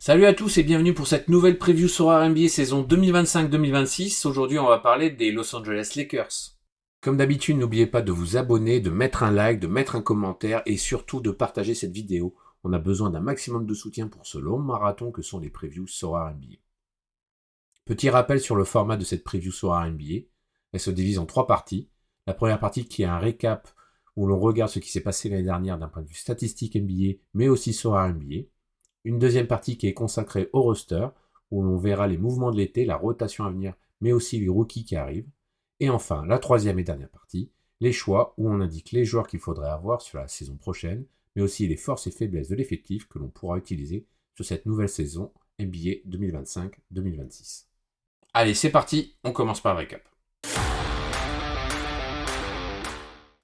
Salut à tous et bienvenue pour cette nouvelle preview sur NBA saison 2025-2026. Aujourd'hui, on va parler des Los Angeles Lakers. Comme d'habitude, n'oubliez pas de vous abonner, de mettre un like, de mettre un commentaire et surtout de partager cette vidéo. On a besoin d'un maximum de soutien pour ce long marathon que sont les previews sur NBA. Petit rappel sur le format de cette preview sur NBA. Elle se divise en 3 parties. La première partie qui est un récap où l'on regarde ce qui s'est passé l'année dernière d'un point de vue statistique NBA, mais aussi sur NBA. Une deuxième partie qui est consacrée au roster, où l'on verra les mouvements de l'été, la rotation à venir, mais aussi les rookies qui arrivent. Et enfin, la troisième et dernière partie, les choix, où on indique les joueurs qu'il faudrait avoir sur la saison prochaine, mais aussi les forces et faiblesses de l'effectif que l'on pourra utiliser sur cette nouvelle saison NBA 2025-2026. Allez, c'est parti, on commence par le récap.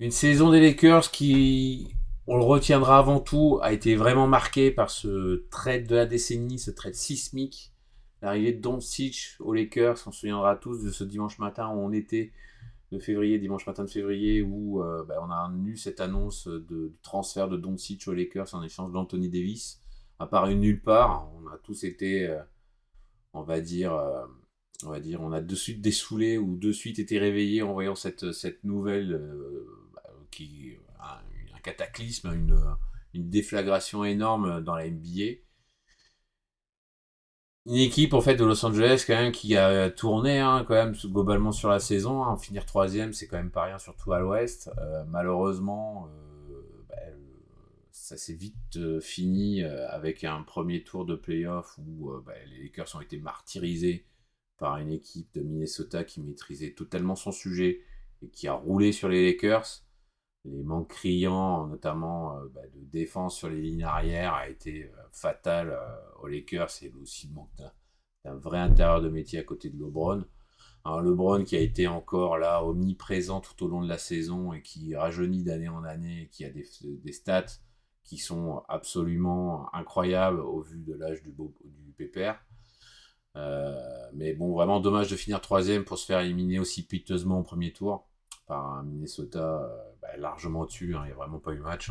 Une saison des Lakers qui, on le retiendra avant tout, a été vraiment marquée par ce trade de la décennie, ce trade sismique. L'arrivée de Doncic aux Lakers, on se souviendra tous de ce dimanche matin où on était, dimanche matin de février, où on a eu cette annonce du transfert de Doncic aux Lakers en échange d'Anthony Davis. Apparu nulle part, on a tous été, on va dire, on a de suite dessoulé ou de suite été réveillés en voyant cette nouvelle qui un cataclysme, une déflagration énorme dans la NBA. Une équipe en fait de Los Angeles quand même qui a tourné quand même globalement sur la saison. Finir 3e, c'est quand même pas rien, surtout à l'Ouest. Malheureusement, ça s'est vite fini avec un premier tour de playoff où les Lakers ont été martyrisés par une équipe de Minnesota qui maîtrisait totalement son sujet et qui a roulé sur les Lakers. Les manques criants, notamment de défense sur les lignes arrière, a été fatal aux Lakers. Et aussi le manque d'un vrai intérieur de métier à côté de LeBron. Alors LeBron qui a été encore là omniprésent tout au long de la saison et qui rajeunit d'année en année et qui a des stats qui sont absolument incroyables au vu de l'âge du pépère. Mais bon, vraiment dommage de finir 3e pour se faire éliminer aussi piteusement au premier tour par un Minnesota largement au-dessus, il n'y a vraiment pas eu match.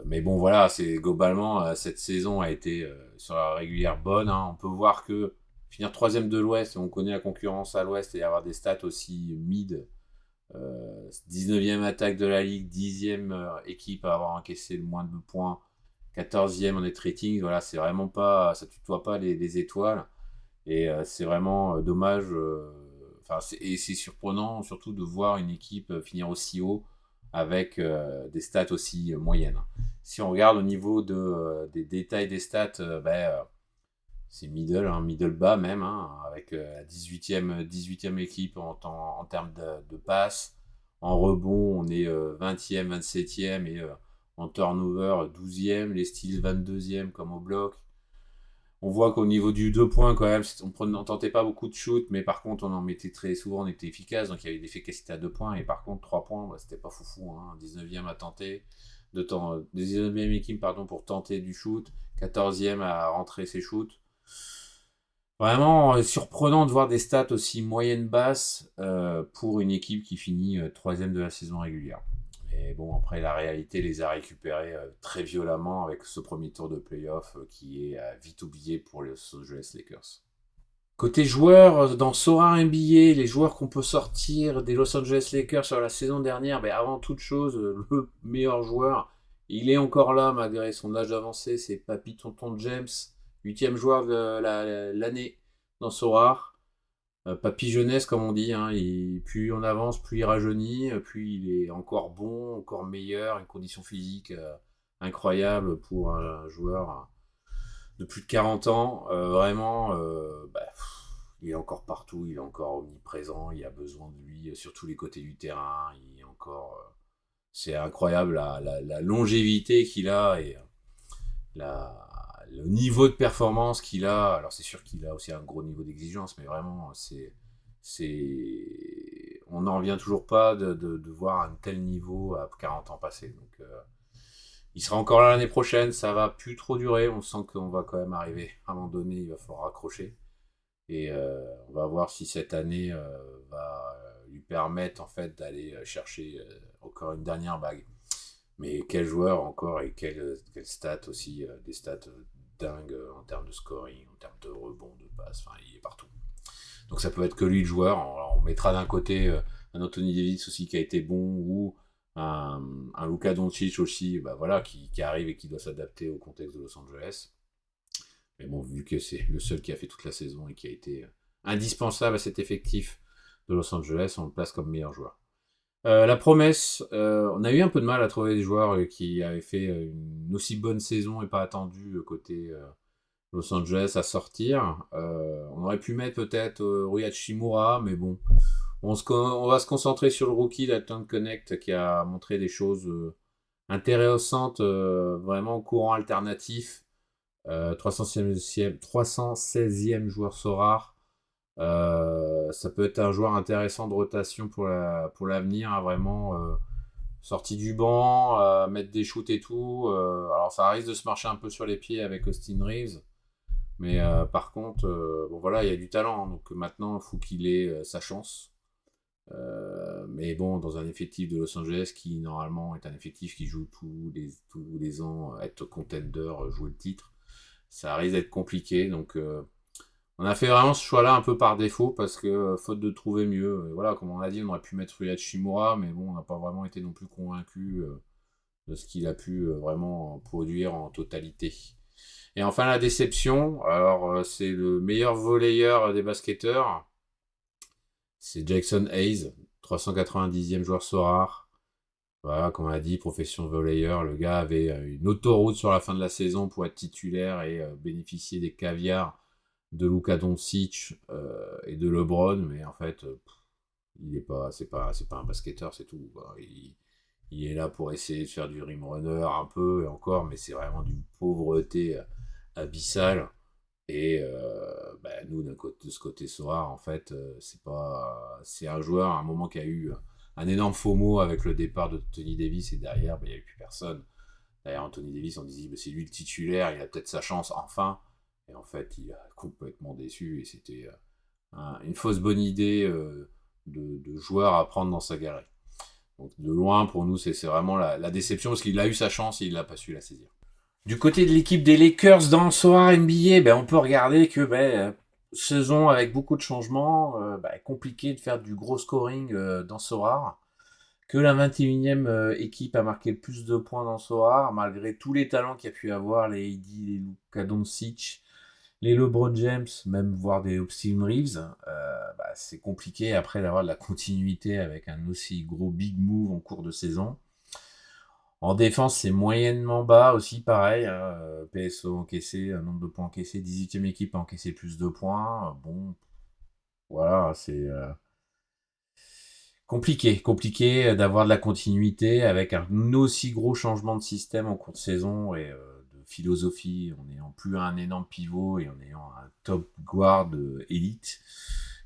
Mais bon, voilà, c'est globalement, cette saison a été sur la régulière bonne. On peut voir que finir 3e de l'Ouest, on connaît la concurrence à l'Ouest et avoir des stats aussi mid, 19e attaque de la Ligue, 10e équipe à avoir encaissé le moins de points, 14e en net rating, voilà, c'est vraiment pas, ça tutoie pas les étoiles. Et c'est vraiment dommage. Et c'est surprenant surtout de voir une équipe finir aussi haut avec des stats aussi moyennes. Si on regarde au niveau des détails des stats, c'est middle bas même, avec la 18e équipe en termes de passes. En rebond, on est 20e, 27e et en turnover 12e, les steals 22e comme au bloc. On voit qu'au niveau du 2 points, quand même, on tentait pas beaucoup de shoot, mais par contre, on en mettait très souvent, on était efficace, donc il y avait des efficacités à 2 points, et par contre, 3 points, c'était pas foufou, 19e à tenter, 19e équipe, pour tenter du shoot, 14e à rentrer ses shoots. Vraiment surprenant de voir des stats aussi moyennes-basses pour une équipe qui finit 3e de la saison régulière. Et bon, après, la réalité les a récupérés très violemment avec ce premier tour de playoff qui est vite oublié pour les Los Angeles Lakers. Côté joueurs, dans Sora NBA, les joueurs qu'on peut sortir des Los Angeles Lakers sur la saison dernière, avant toute chose, le meilleur joueur, il est encore là malgré son âge avancé, c'est Papy Tonton James, 8e joueur de l'année dans Sora. Papy jeunesse, comme on dit, plus on avance, plus il rajeunit, plus il est encore bon, encore meilleur, une condition physique incroyable pour un joueur de plus de 40 ans. Vraiment, il est encore partout, il est encore omniprésent, il y a besoin de lui sur tous les côtés du terrain. Il est encore, c'est incroyable la longévité qu'il a et le niveau de performance qu'il a. Alors c'est sûr qu'il a aussi un gros niveau d'exigence, mais vraiment on n'en revient toujours pas de voir un tel niveau à 40 ans passés. Donc il sera encore là l'année prochaine, ça va plus trop durer, on sent qu'on va quand même arriver à un moment donné, il va falloir accrocher. Et on va voir si cette année va lui permettre en fait d'aller chercher encore une dernière bague. Mais quel joueur encore et quel stat aussi, des stats dingue en termes de scoring, en termes de rebond, de passe, enfin il est partout. Donc ça peut être que lui le joueur. On mettra d'un côté un Anthony Davis aussi qui a été bon, ou un Luka Doncic aussi, voilà, qui arrive et qui doit s'adapter au contexte de Los Angeles. Mais bon, vu que c'est le seul qui a fait toute la saison et qui a été indispensable à cet effectif de Los Angeles, on le place comme meilleur joueur. La promesse, on a eu un peu de mal à trouver des joueurs qui avaient fait une aussi bonne saison et pas attendu côté Los Angeles à sortir. On aurait pu mettre peut-être Rui Hachimura, mais bon, on va se concentrer sur le rookie d'Alton Connect qui a montré des choses intéressantes, vraiment au courant alternatif. 316e joueur Sorare. Ça peut être un joueur intéressant de rotation pour l'avenir, hein, vraiment sorti du banc, mettre des shoots et tout. Alors ça risque de se marcher un peu sur les pieds avec Austin Reeves, mais par contre, bon voilà, il y a du talent, hein, donc maintenant il faut qu'il ait sa chance. Mais bon, dans un effectif de Los Angeles qui normalement est un effectif qui joue tous les ans, être contender, jouer le titre, ça risque d'être compliqué. Donc on a fait vraiment ce choix-là un peu par défaut parce que faute de trouver mieux. Et voilà, comme on a dit, on aurait pu mettre Rui Hachimura, mais bon, on n'a pas vraiment été non plus convaincu de ce qu'il a pu vraiment produire en totalité. Et enfin la déception, alors c'est le meilleur volleyeur des basketteurs, c'est Jackson Hayes, 390e joueur Sorare. Voilà, comme on a dit, profession volleyeur, le gars avait une autoroute sur la fin de la saison pour être titulaire et bénéficier des caviars de Luka Doncic et de LeBron, mais en fait, c'est pas un basketteur, c'est tout. Il est là pour essayer de faire du rim runner un peu et encore, mais c'est vraiment d'une pauvreté abyssale. Et nous, de ce côté Sorare, en fait, c'est un joueur à un moment qui a eu un énorme FOMO avec le départ de Anthony Davis et derrière, il n'y avait plus personne. Derrière Anthony Davis, on disait c'est lui le titulaire, il a peut-être sa chance enfin. Et en fait, il a complètement déçu et c'était une fausse bonne idée de joueur à prendre dans sa galerie. Donc de loin, pour nous, c'est vraiment la déception parce qu'il a eu sa chance et il n'a pas su la saisir. Du côté de l'équipe des Lakers dans le soir NBA, on peut regarder que saison avec beaucoup de changements, compliqué de faire du gros scoring dans Sorare. Que la 21e équipe a marqué le plus de points dans Sorare, malgré tous les talents qu'il y a pu avoir, les AD, les Luka Doncic, les LeBron James, même voire des Austin Reeves. C'est compliqué après d'avoir de la continuité avec un aussi gros big move en cours de saison. En défense, c'est moyennement bas aussi, pareil. PSO encaissé, un nombre de points encaissés. 18e équipe a encaissé plus de points. Bon, voilà, c'est compliqué d'avoir de la continuité avec un aussi gros changement de système en cours de saison et de philosophie, en n'ayant plus un énorme pivot et en ayant un top guard élite.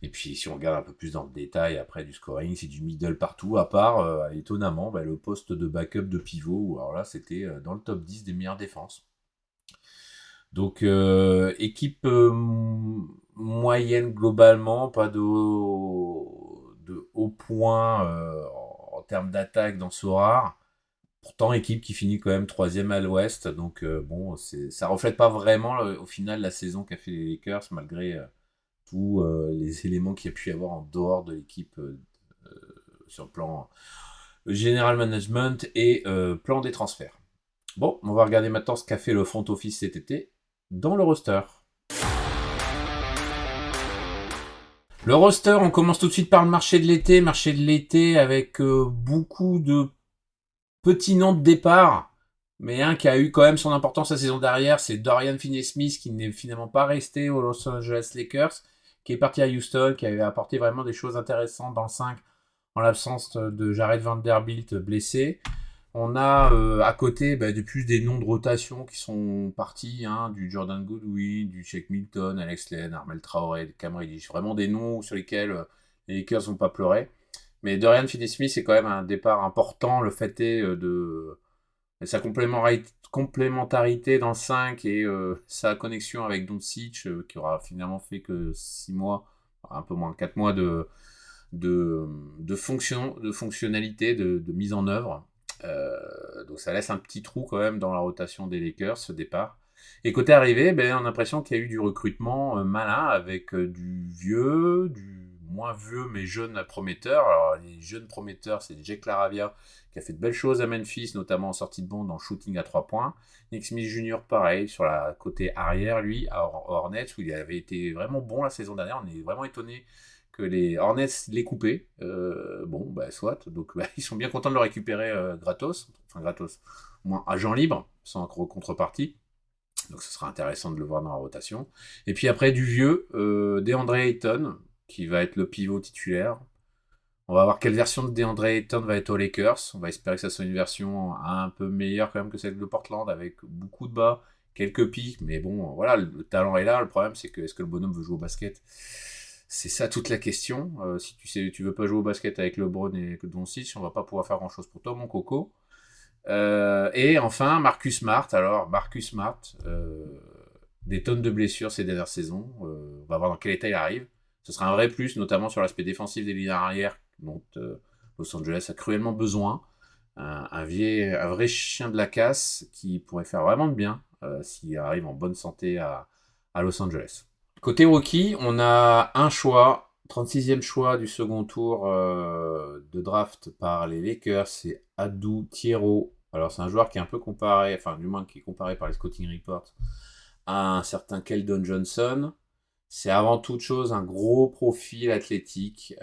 Et puis si on regarde un peu plus dans le détail après du scoring, c'est du middle partout, à part étonnamment le poste de backup de pivot, où alors là c'était dans le top 10 des meilleures défenses. Donc équipe moyenne globalement, pas de haut point en termes d'attaque dans Sorare. Pourtant équipe qui finit quand même 3e à l'ouest, donc ça reflète pas vraiment au final la saison qu'a fait les Lakers malgré tous les éléments qu'il y a pu y avoir en dehors de l'équipe sur le plan general management et plan des transferts. Bon, on va regarder maintenant ce qu'a fait le front office cet été dans le roster. Le roster, on commence tout de suite par le marché de l'été avec beaucoup de petits noms de départ, mais un qui a eu quand même son importance la saison dernière, c'est Dorian Finney-Smith qui n'est finalement pas resté aux Los Angeles Lakers, qui est parti à Houston, qui avait apporté vraiment des choses intéressantes dans le 5 en l'absence de Jared Vanderbilt blessé. On a à côté de plus des noms de rotation qui sont partis, du Jordan Goodwin, du Shake Milton, Alex Len, Armel Traoré, Cam Reddish, vraiment des noms sur lesquels les Lakers n'ont pas pleuré. Mais Dorian Finney-Smith, c'est quand même un départ important. Le fait est de sa complémentarité dans le 5 et sa connexion avec Doncic, qui aura finalement fait que 6 mois, un peu moins de 4 mois de fonctionnalité, de mise en œuvre. Donc ça laisse un petit trou quand même dans la rotation des Lakers, ce départ. Et côté arrivée, ben, on a l'impression qu'il y a eu du recrutement malin avec du vieux, du moins vieux mais jeune prometteur. Alors les jeunes prometteurs, c'est Jake LaRavia qui a fait de belles choses à Memphis, notamment en sortie de banc dans le shooting à 3 points. Nick Smith Jr. pareil, sur la côté arrière, lui, à Hornets, où il avait été vraiment bon la saison dernière. On est vraiment étonné que les Hornets l'aient coupé. Bon, bah soit. Donc bah, ils sont bien contents de le récupérer gratos. Enfin gratos. Au moins agent libre, sans contrepartie. Donc ce sera intéressant de le voir dans la rotation. Et puis après du vieux, DeAndre Ayton, qui va être le pivot titulaire. On va voir quelle version de DeAndre Ayton va être aux Lakers. On va espérer que ça soit une version un peu meilleure quand même que celle de Portland, avec beaucoup de bas, quelques pics, mais bon, voilà, le talent est là. Le problème, c'est que est-ce que le bonhomme veut jouer au basket? C'est ça toute la question. Si tu veux pas jouer au basket avec LeBron et Doncic, on va pas pouvoir faire grand-chose pour toi, mon coco. Et enfin, Marcus Smart. Alors, Marcus Smart, des tonnes de blessures ces dernières saisons. On va voir dans quel état il arrive. Ce sera un vrai plus, notamment sur l'aspect défensif des lignes arrière, dont Los Angeles a cruellement besoin. Un vrai chien de la casse qui pourrait faire vraiment de bien s'il arrive en bonne santé à Los Angeles. Côté rookie, on a un choix, 36e choix du second tour de draft par les Lakers, c'est Adou Thiero. Alors c'est un joueur qui est un peu comparé, enfin du moins qui est comparé par les scouting reports à un certain Keldon Johnson. C'est avant toute chose un gros profil athlétique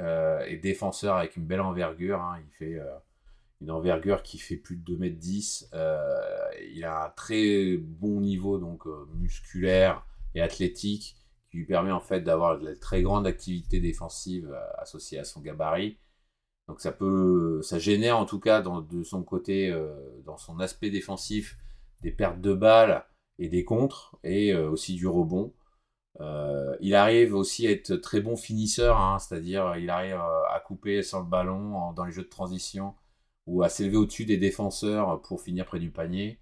et défenseur avec une belle envergure. Hein. Il fait une envergure qui fait plus de 2,10 m. Il a un très bon niveau donc musculaire et athlétique qui lui permet en fait d'avoir de la très grande activité défensive associée à son gabarit. Donc ça génère en tout cas de son côté, dans son aspect défensif, des pertes de balles et des contres et aussi du rebond. Il arrive aussi à être très bon finisseur, hein, c'est-à-dire il arrive à couper sans le ballon dans les jeux de transition ou à s'élever au-dessus des défenseurs pour finir près du panier.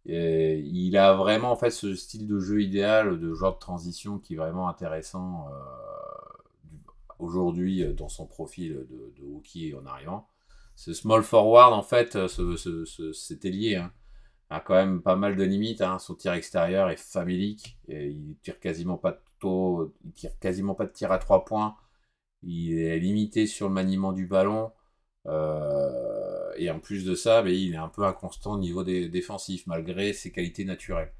Et il a vraiment en fait ce style de jeu idéal de joueur de transition qui est vraiment intéressant aujourd'hui dans son profil de rookie en arrivant. Ce small forward en fait, cet ailier, hein, a quand même pas mal de limites. Hein. Son tir extérieur est famélique. Et il tire quasiment pas de il tire quasiment pas de tir à 3 points. Il est limité sur le maniement du ballon. Et en plus de ça, mais il est un peu inconstant au niveau défensif, malgré ses qualités naturelles.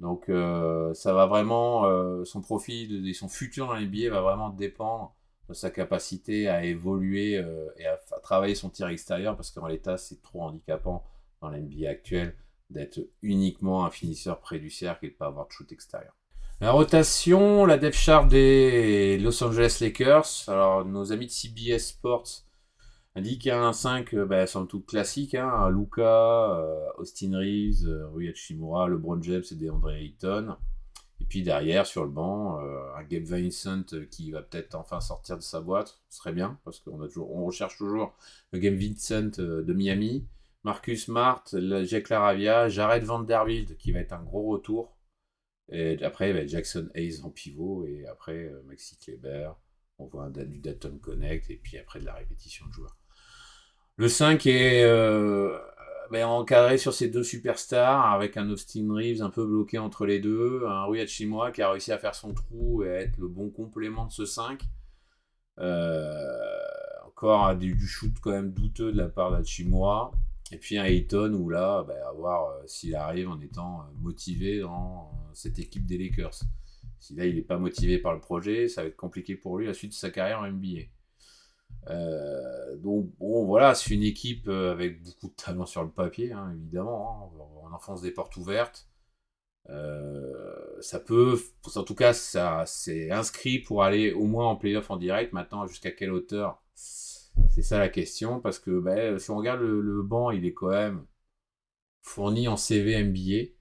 Donc ça va vraiment, son profil et son futur dans l'NBA va vraiment dépendre de sa capacité à évoluer et à travailler son tir extérieur, parce qu'en l'état, c'est trop handicapant dans l'NBA actuelle d'être uniquement un finisseur près du cercle et de ne pas avoir de shoot extérieur. La rotation, la depth chart des Los Angeles Lakers. Alors, nos amis de CBS Sports indiquent un 5, somme toute classique. Hein, Luka, Austin Reeves, Rui Hachimura, LeBron James et DeAndre Ayton. Et puis derrière, sur le banc, un Gabe Vincent qui va peut-être enfin sortir de sa boîte. Ce serait bien, parce on recherche toujours le Gabe Vincent de Miami. Marcus Smart, Jake LaRavia, Jared Vanderbilt qui va être un gros retour. Et après, Jackson Hayes en pivot. Et après, Maxi Kleber. On voit du Daton Connect. Et puis après, de la répétition de joueurs. Le 5 est encadré sur ces deux superstars, avec un Austin Reeves un peu bloqué entre les deux, un Rui Hachimura qui a réussi à faire son trou et à être le bon complément de ce 5. Encore du shoot quand même douteux de la part d'Hachimura. Et puis un Ayton où là, à voir s'il arrive en étant motivé dans cette équipe des Lakers. Si là il n'est pas motivé par le projet, ça va être compliqué pour lui la suite de sa carrière en NBA. Donc bon voilà, c'est une équipe avec beaucoup de talent sur le papier, hein, évidemment. Hein, on enfonce des portes ouvertes. Ça peut, en tout cas, ça c'est inscrit pour aller au moins en playoff en direct. Maintenant, jusqu'à quelle hauteur? C'est ça la question, parce que si on regarde le banc, il est quand même fourni en CV NBA.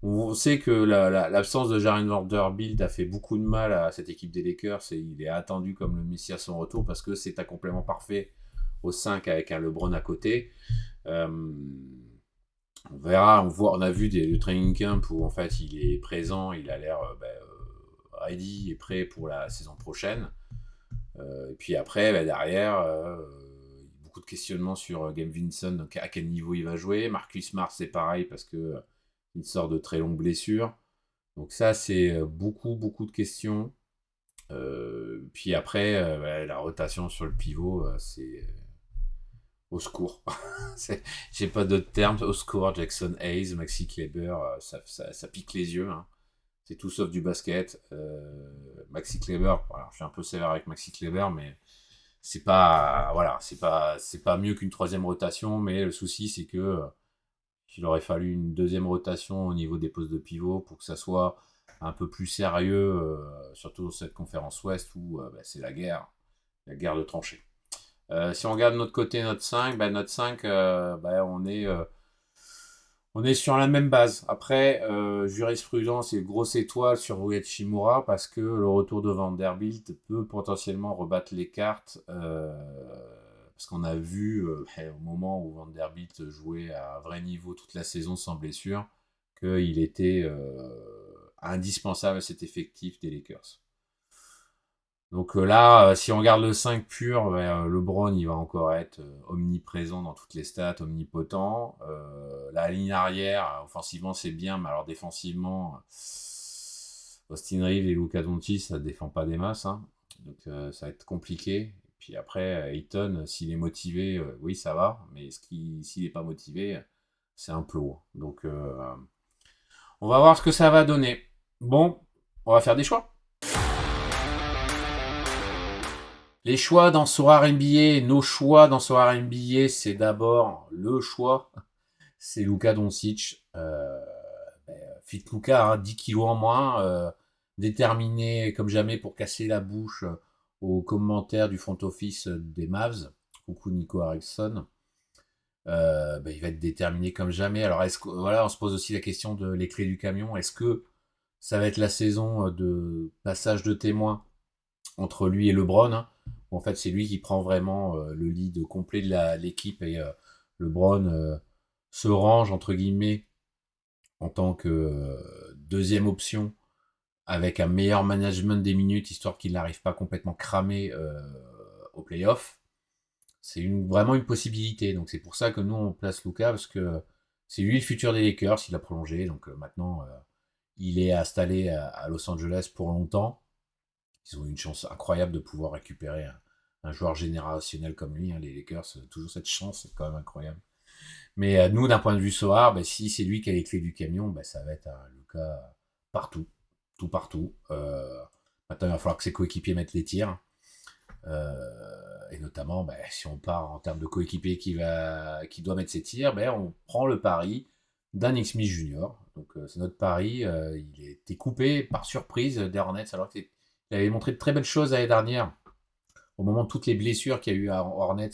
On sait que l'absence de Jaren Vanderbilt a fait beaucoup de mal à cette équipe des Lakers et il est attendu comme le Messie à son retour parce que c'est un complément parfait au 5 avec un LeBron à côté. On verra, on a vu le training camp où en fait il est présent, il a l'air ready et prêt pour la saison prochaine. Et puis après, derrière, beaucoup de questionnements sur Gabe Vincent, donc à quel niveau il va jouer. Marcus Smart, c'est pareil parce que Il sort de très longues blessures. Donc ça, c'est beaucoup, beaucoup de questions. Puis après, la rotation sur le pivot, c'est au secours. J'ai pas d'autres termes. Au secours, Jackson Hayes, Maxi Kleber, ça pique les yeux. Hein. C'est tout sauf du basket. Maxi Kleber, voilà, je suis un peu sévère avec Maxi Kleber, mais c'est pas, voilà, c'est pas mieux qu'une troisième rotation. Mais le souci, c'est que il aurait fallu une deuxième rotation au niveau des postes de pivot pour que ça soit un peu plus sérieux, surtout dans cette conférence Ouest où c'est la guerre de tranchées. Si on regarde de notre côté, notre 5, notre 5 on est sur la même base. Après, jurisprudence et grosse étoile sur Rui Hachimura parce que le retour de Vanderbilt peut potentiellement rebattre les cartes. Parce qu'on a vu, au moment où Vanderbilt jouait à un vrai niveau toute la saison sans blessure, qu'il était indispensable à cet effectif des Lakers. Donc là, si on regarde le 5 pur, LeBron, il va encore être omniprésent dans toutes les stats, omnipotent. La ligne arrière, offensivement, c'est bien, mais alors défensivement, Austin Reeves et Luka Doncic, ça ne défend pas des masses. Hein. Donc ça va être compliqué. Et puis après, Ayton, s'il est motivé, oui, ça va. Mais s'il n'est pas motivé, c'est un peu lourd. Donc on va voir ce que ça va donner. Bon, on va faire des choix. Les choix dans Soir NBA, nos choix dans Soir NBA, c'est d'abord le choix, c'est Luka Doncic. Fit Luka, hein, 10 kilos en moins, déterminé comme jamais pour casser la bouche aux commentaires du front office des Mavs. Coucou Nico Harrison. Il va être déterminé comme jamais. Alors voilà, on se pose aussi la question de les clés du camion. Est-ce que ça va être la saison de passage de témoin entre lui et LeBron, hein, où en fait c'est lui qui prend vraiment le lead complet de l'équipe et LeBron se range entre guillemets en tant que deuxième option avec un meilleur management des minutes histoire qu'il n'arrive pas complètement cramé au playoff. C'est vraiment une possibilité. Donc c'est pour ça que nous on place Luka parce que c'est lui le futur des Lakers, il a prolongé. Donc maintenant il est installé à Los Angeles pour longtemps. Ils ont eu une chance incroyable de pouvoir récupérer un joueur générationnel comme lui. Hein, les Lakers, toujours cette chance, c'est quand même incroyable. Mais nous, d'un point de vue Soar, si c'est lui qui a les clés du camion, ça va être un Luka partout. Tout partout. Maintenant, il va falloir que ses coéquipiers mettent les tirs. Et notamment, si on part en termes de coéquipier qui doit mettre ses tirs, on prend le pari d'un Nick Smith Jr. Donc c'est notre pari. Il a été coupé par surprise des Hornets alors qu'il avait montré de très belles choses l'année dernière. Au moment de toutes les blessures qu'il y a eu à Hornets,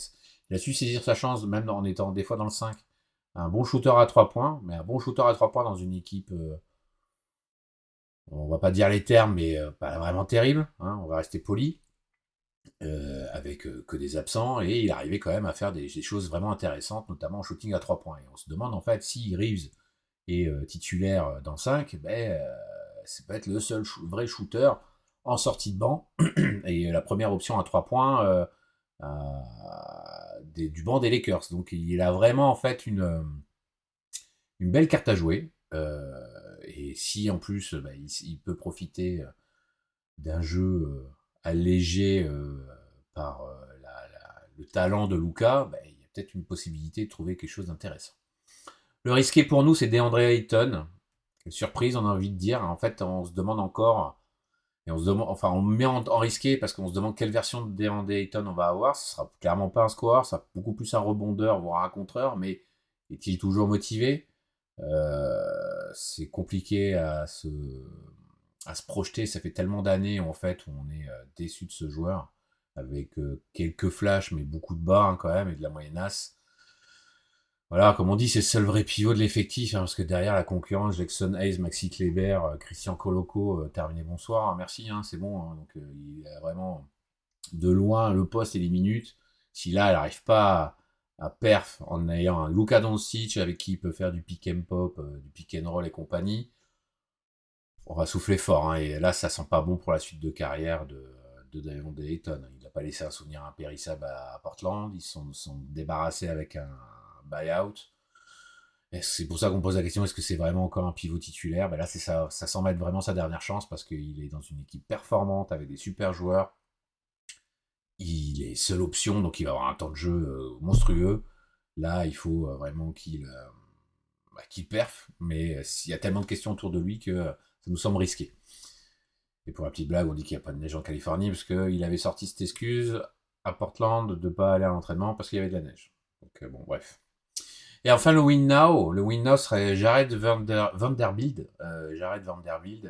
il a su saisir sa chance, même en étant des fois dans le 5. Un bon shooter à 3 points, mais un bon shooter à 3 points dans une équipe, on va pas dire les termes, mais pas vraiment terrible, hein, on va rester poli, avec que des absents, et il arrivait quand même à faire des choses vraiment intéressantes, notamment en shooting à 3 points. Et on se demande en fait si Reeves est titulaire dans le 5, c'est peut-être le seul vrai shooter en sortie de banc, et la première option à 3 points du banc des Lakers. Donc il a vraiment en fait une belle carte à jouer. Et si en plus il peut profiter d'un jeu allégé par le talent de Luka, il y a peut-être une possibilité de trouver quelque chose d'intéressant. Le risqué pour nous, c'est DeAndre Ayton. Quelle surprise, on a envie de dire. En fait, on se demande encore, et on se demande, enfin, on met en risqué parce qu'on se demande quelle version de DeAndre Ayton on va avoir. Ce sera clairement pas un scoreur, ça sera beaucoup plus un rebondeur, voire un contreur, mais est-il toujours motivé? C'est compliqué à se projeter. Ça fait tellement d'années en fait où on est déçu de ce joueur, avec quelques flashs, mais beaucoup de bas quand même, et de la moyennasse. Voilà, comme on dit, c'est le seul vrai pivot de l'effectif, hein, parce que derrière la concurrence, Jackson Hayes, Maxi Kleber, Christian Coloco, terminé bonsoir, hein, merci, hein, c'est bon. Hein, donc il a vraiment de loin le poste et les minutes. Si là, elle n'arrive pas à perf en ayant un Luka Doncic avec qui il peut faire du pick and pop, du pick and roll et compagnie, on va souffler fort. Hein, et là, ça sent pas bon pour la suite de carrière de DeAndre Ayton. Il n'a pas laissé un souvenir impérissable à Portland. Ils se sont débarrassés avec un buyout. Et c'est pour ça qu'on pose la question, est-ce que c'est vraiment encore un pivot titulaire? Ben là, c'est ça semble être vraiment sa dernière chance parce qu'il est dans une équipe performante avec des super joueurs. Il est seule option, donc il va avoir un temps de jeu monstrueux. Là, il faut vraiment qu'il perf, mais il y a tellement de questions autour de lui que ça nous semble risqué. Et pour la petite blague, on dit qu'il n'y a pas de neige en Californie parce qu'il avait sorti cette excuse à Portland de ne pas aller à l'entraînement parce qu'il y avait de la neige. Donc bon, bref. Et enfin, le win now. Le win now serait Jared Vanderbilt. Jared Vanderbilt,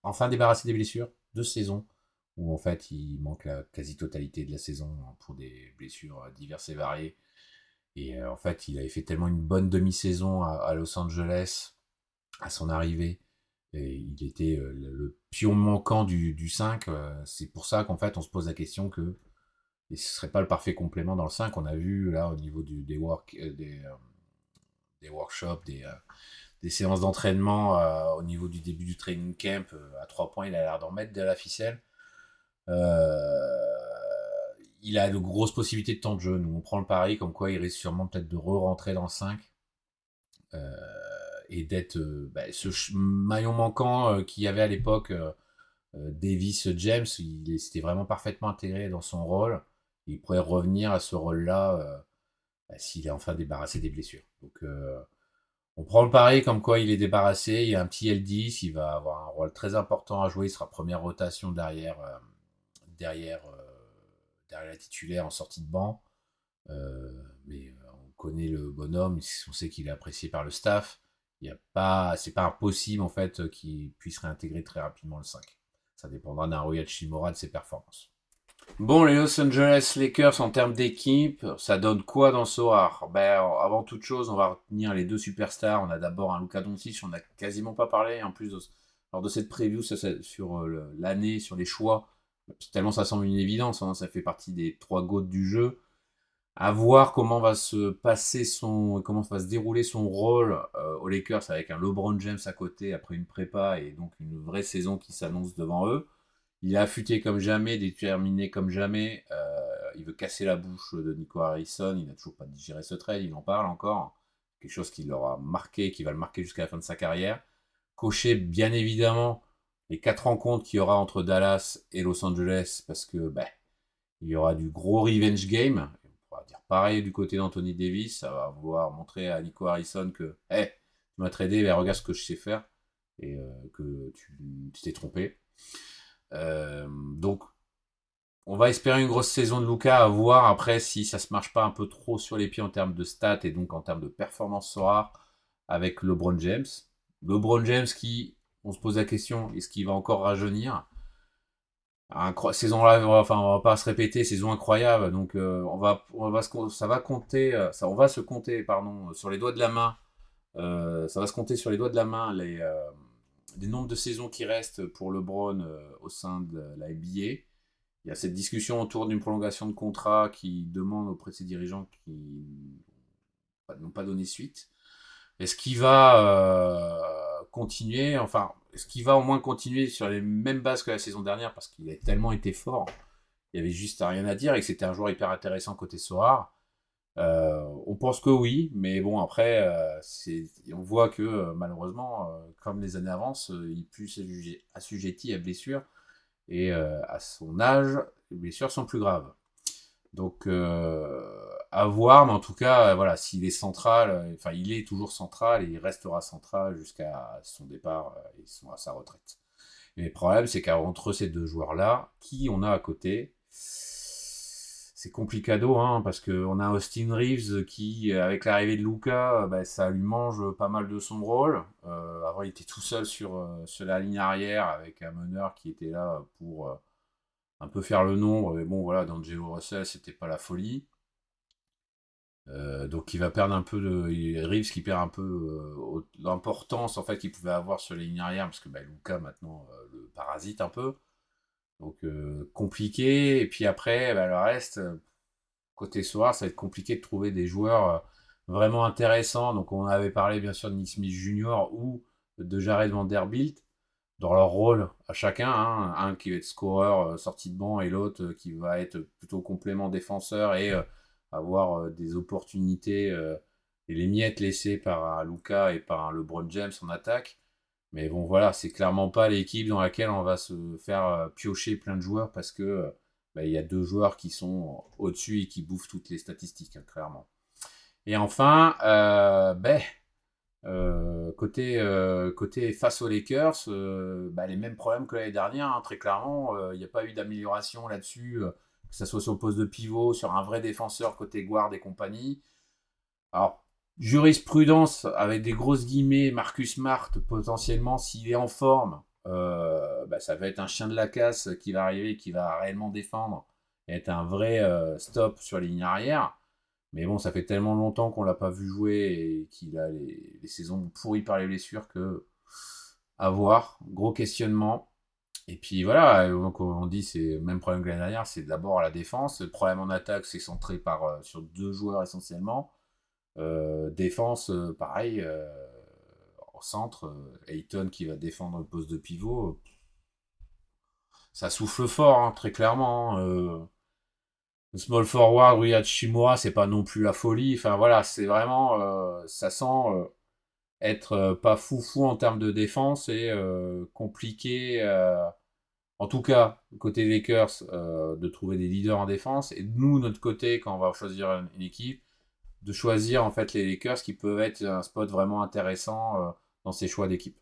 enfin débarrassé des blessures de saison, où en fait il manque la quasi-totalité de la saison pour des blessures diverses et variées. Et en fait, il avait fait tellement une bonne demi-saison à Los Angeles à son arrivée. Et il était le pion manquant du 5. C'est pour ça qu'en fait, on se pose la question que et ce serait pas le parfait complément dans le 5. On a vu là au niveau des workshops, des séances d'entraînement au niveau du début du training camp. À 3 points, il a l'air d'en mettre de la ficelle. Il a de grosses possibilités de temps de jeu. Nous, on prend le pari comme quoi il risque sûrement peut-être de re-rentrer dans le 5. Et d'être ce maillon manquant qu'il y avait à l'époque, Davis James, il s'était vraiment parfaitement intégré dans son rôle. Il pourrait revenir à ce rôle-là s'il est enfin débarrassé des blessures. Donc on prend le pari comme quoi il est débarrassé. Il y a un petit L10, il va avoir un rôle très important à jouer. Il sera première rotation derrière, derrière la titulaire en sortie de banc. Mais on connaît le bonhomme, on sait qu'il est apprécié par le staff. C'est pas impossible en fait qu'il puisse réintégrer très rapidement le 5. Ça dépendra d'un Rui Hachimura de ses performances. Bon, les Los Angeles Lakers en termes d'équipe, ça donne quoi dans ce soir? Ben, avant toute chose, on va retenir les deux superstars. On a d'abord un Luka Doncic, on n'a quasiment pas parlé. En plus, lors de cette preview sur l'année, sur les choix, tellement ça semble une évidence, hein, ça fait partie des 3 GOAT du jeu. À voir comment va se passer comment va se dérouler son rôle aux Lakers avec un LeBron James à côté après une prépa et donc une vraie saison qui s'annonce devant eux. Il est affûté comme jamais, déterminé comme jamais. Il veut casser la bouche de Nico Harrison. Il n'a toujours pas digéré ce trade, il en parle encore. Quelque chose qui l'aura marqué, qui va le marquer jusqu'à la fin de sa carrière. Cocher bien évidemment les 4 rencontres qu'il y aura entre Dallas et Los Angeles parce que il y aura du gros revenge game. On va dire pareil du côté d'Anthony Davis. Ça va vouloir montrer à Nico Harrison que hey, tu m'as tradé, mais regarde ce que je sais faire et que tu t'es trompé. Donc, on va espérer une grosse saison de Luka, à voir après si ça se marche pas un peu trop sur les pieds en termes de stats et donc en termes de performance rare avec LeBron James. LeBron James qui, on se pose la question, est-ce qu'il va encore rajeunir? Saison là, on va pas se répéter, saison incroyable. Donc ça va compter, on va se compter, pardon, sur les doigts de la main. Ça va se compter sur les doigts de la main les nombres de saisons qui restent pour LeBron au sein de la NBA. Il y a cette discussion autour d'une prolongation de contrat qui demande auprès de ses dirigeants qui n'ont pas donné suite. Est-ce qu'il va continuer, enfin, est-ce qu'il va au moins continuer sur les mêmes bases que la saison dernière parce qu'il a tellement été fort, il y avait juste rien à dire et que c'était un joueur hyper intéressant côté Soar. On pense que oui, mais bon après, on voit que malheureusement, comme les années avancent, il est plus assujetti à blessures et à son âge, les blessures sont plus graves. Donc à voir, mais en tout cas, voilà, s'il est central, enfin il est toujours central et il restera central jusqu'à son départ et à sa retraite. Mais le problème, c'est qu'entre ces deux joueurs-là, qui on a à côté, c'est complicado, hein, parce qu'on a Austin Reeves qui, avec l'arrivée de Luka, ça lui mange pas mal de son rôle. Avant, il était tout seul sur la ligne arrière avec un meneur qui était là pour un peu faire le nombre. Mais bon, voilà, D'Angelo Russell, c'était pas la folie. Donc il va perdre un peu Reeves qui perd un peu l'importance en fait qu'il pouvait avoir sur les lignes arrière parce que Luka maintenant le parasite un peu. Donc compliqué. Et puis après, le reste, côté soir, ça va être compliqué de trouver des joueurs vraiment intéressants. Donc on avait parlé bien sûr de Nick Smith Jr. ou de Jared Vanderbilt dans leur rôle à chacun. Hein. Un qui va être scoreur sorti de banc et l'autre qui va être plutôt complément défenseur et avoir des opportunités et les miettes laissées par Luka et par LeBron James en attaque. Mais bon, voilà, c'est clairement pas l'équipe dans laquelle on va se faire piocher plein de joueurs parce que il y a 2 joueurs qui sont au-dessus et qui bouffent toutes les statistiques, hein, clairement. Et enfin, côté face aux Lakers, les mêmes problèmes que l'année dernière, hein, très clairement. Il n'y a pas eu d'amélioration là-dessus, que ce soit sur le poste de pivot, sur un vrai défenseur côté guard et compagnie. Alors, jurisprudence avec des grosses guillemets, Marcus Smart, potentiellement, s'il est en forme, ça va être un chien de la casse qui va arriver, qui va réellement défendre, et être un vrai stop sur les lignes arrière. Mais bon, ça fait tellement longtemps qu'on l'a pas vu jouer et qu'il a les saisons pourries par les blessures que à voir. Gros questionnement. Et puis voilà, donc on dit c'est le même problème que l'année dernière, c'est d'abord la défense. Le problème en attaque, c'est centré sur 2 joueurs essentiellement. Défense, pareil, au centre, Ayton qui va défendre le poste de pivot. Ça souffle fort, hein, très clairement. Le small forward, oui, Hachimura, c'est pas non plus la folie. Enfin voilà, c'est vraiment, ça sent être pas foufou en termes de défense et compliqué, en tout cas, côté Lakers, de trouver des leaders en défense. Et nous, notre côté, quand on va choisir une équipe, de choisir en fait les Lakers qui peuvent être un spot vraiment intéressant dans ces choix d'équipe.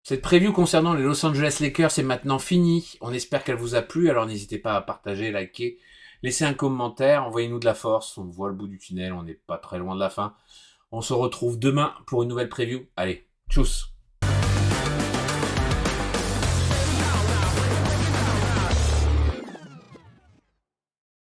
Cette preview concernant les Los Angeles Lakers est maintenant finie. On espère qu'elle vous a plu, alors n'hésitez pas à partager, liker, laisser un commentaire, envoyez-nous de la force, on voit le bout du tunnel, on n'est pas très loin de la fin. On se retrouve demain pour une nouvelle preview. Allez, tchuss!